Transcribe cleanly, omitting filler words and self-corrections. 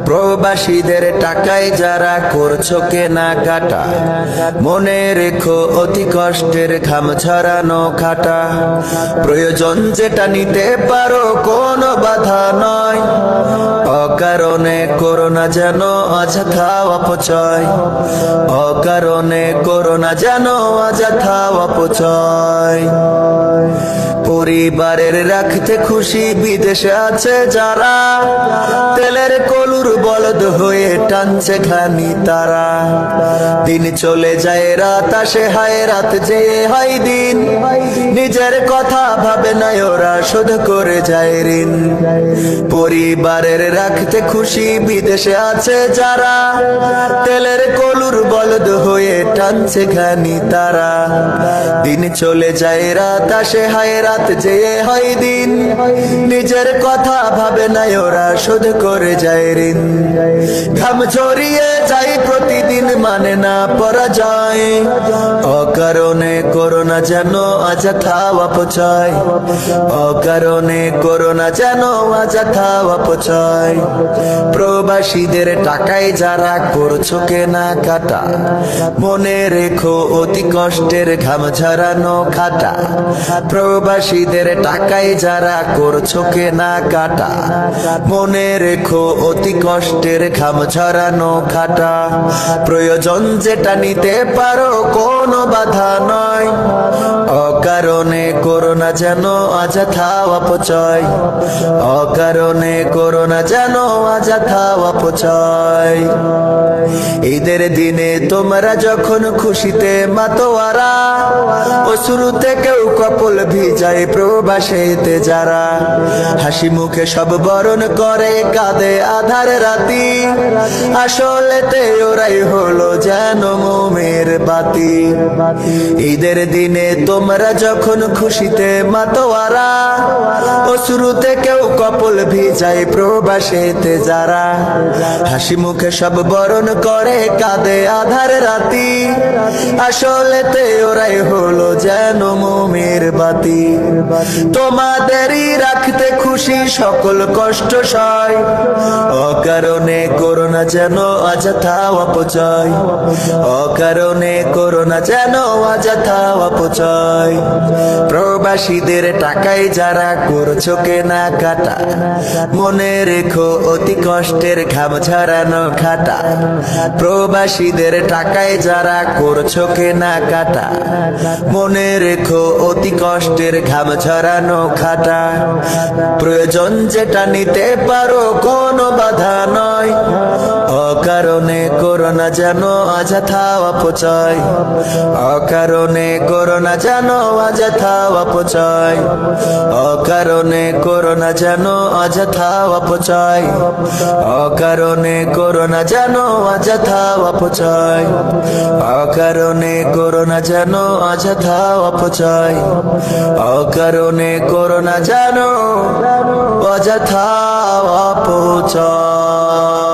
প্রবাসীদের টাকায় যারা করছো কেনাকাটা, মনে রেখো অতি কষ্টের ঘাম ঝরানো খাটা। প্রয়োজন যেটা নিতে পারো কোনো বাধা নয়, অকারণে করো না যেন অযথা অপচয়, অকারণে করো না যেন অযথা অপচয়। পরিবারের রাখতে খুশি বিদেশে আছে যারা, তেলের কলুর বলদ হয়ে টানছে ঘানি তারা। দিন চলে যায় রাত আসে, হায় রাত যে হয় দিন, নিজের কথা ভাবে না ওরা শোধ করে যায় ঋণ। পরিবারের রাখতে খুশি বিদেশে আছে যারা, তেলের কলুর বলদ হয়ে টানছে ঘানি তারা। দিন চলে যায় রাত আসে, হায় রাত যে হয় দিন, নিজের কথা ভাবে না ওরা শোধ করে যায় ঋণ। ঘাম ঝরিয়ে যাই প্রতিদিন, মানে না পরাজয়, অকারণে করো না যেন অযথা অপচয়, অকারণে করো না যেন অযথা অপচয়। প্রবাসীদের টাকায় যারা করছো কেনাকাটা, মনে রেখো অতি কষ্টের ঘাম ঝরানো খাটা। প্রবাসীদের টাকায় যারা করছো কেনাকাটা, মনে রেখো অতি কষ্টের ঘাম ঝরানো খাটা। প্রয়োজন যেটা নিতে পারো কোনো বাধা নয়, অকারণে করো না যেন অযথা অপচয়, অকারণে করো না যেন অযথা অপচয়। ঈদের দিনে তোমরা যখন খুশিতে মাতোয়ারা, অশ্রুতে কেউ কপল ভিজায় প্রবাসেতে যারা। হাসি মুখে সব বরণ করে কাঁদে আধার রাতি, আসলেতে ওরাই হলো যেন মোমের বাতি। ঈদের দিনে তোমরা যখন খুশিতে মাতোয়ারা, অশ্রুতে কেউ কপল ভিজায় প্রবাসেতে যারা। হাসি মুখে সব বরণ করে কাঁদে আধার রাতি, আসলেতে ওরাই হলো যেন মোমের বাতি। তোমাদেরই রাখতে খুশি সকল কষ্ট সয়, অকারণে করো না যেন অযথা অপচয়, অকারণে করো না যেন অযথা অপচয়। প্রবাসীদের টাকায় যারা করছো কেনাকাটা, মনে রেখো অতি কষ্টের ঘাম ঝরানো খাটা। প্রবাসীদের টাকায় যারা করছো কেনাকাটা, মনে রেখো অতি কষ্টের ঘাম ঝরানো খাটা। প্রয়োজন যেটা নিতে পারো কোনো বাধা নয়, অকারণে করো না যেন অযথা অপচয়, অকারণে করো না যেন অযথা অপচয়, অকারণে করো না যেন অযথা অপচয়, অকারণে করো না যেন অযথা অপচয়, অকারণে করো না যেন অযথা অপচয়, অকারণে করো না যেন অযথা অপচয়।